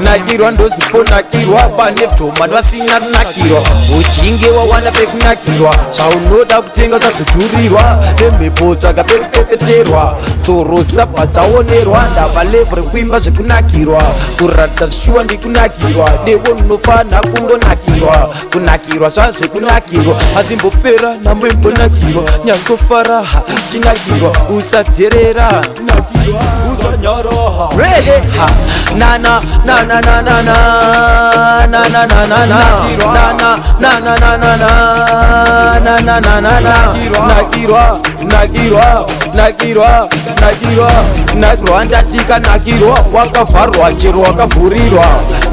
nakirwa ndoziponakirwa pane ptoma vasina runakirwa uchinge wawana pekunakirwa zvaunoda kutenga usazodhurirwa nemhepo tsvaga pekufefeterwa tsoro sabva dzaonerwa ndava levhu rekuimba zvekunakirwa kuratidza zvishuwa ndikunakirwa devo nofana kungonakirwa kunakirwa zvazvekunakirwa hadzimbopera nambembonakirwa nyanzofara chinakirwa usadherera usanyaraha rede nana nana nana nana nana nana nana nana nana nana nana nakirwa nakirwa nakirwa nakirwa nakirwa ndatika nakirwa wakavharwa chero wakavhurirwa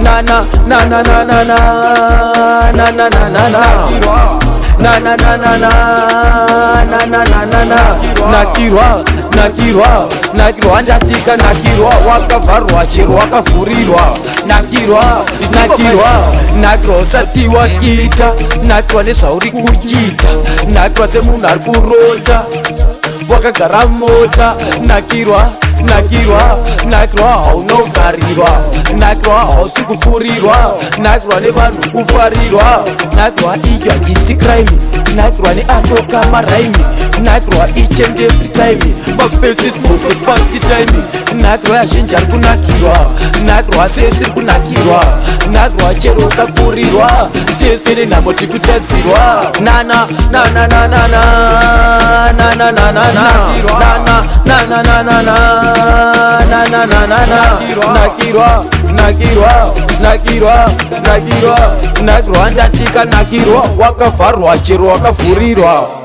nana nana nana nana nana nana nakirwa nana nana nana nana nana nakirwa nakirwa nakirwa ndatika nakirwa wakavharwa chero wakavhurirwa nakirwa nakirwa nakirwa usati waita nakirwa nezvauri kuchita nakirwa semunhu ari kurota wakagara mota nakirwa nakirwa nakirwa haunogarirwa nakirwa hausi kufurirwa nakirwa nevanhu kufarirwa nakirwa idya isi crime nakirwa neanoka maraimi nakirwa each and every time mafesis boke party time nakirwa yazhinji ari kunakirwa nakirwa sesi ri kunakirwa nakirwa chero ukakurirwa tese nenhamo tikutadzirwa nana nana nana nana nana nana nana nana nana nana nana nakirwa nakirwa nakirwa nakirwa nakirwa ndatika nakirwa wakavharwa chero wakavhurirwa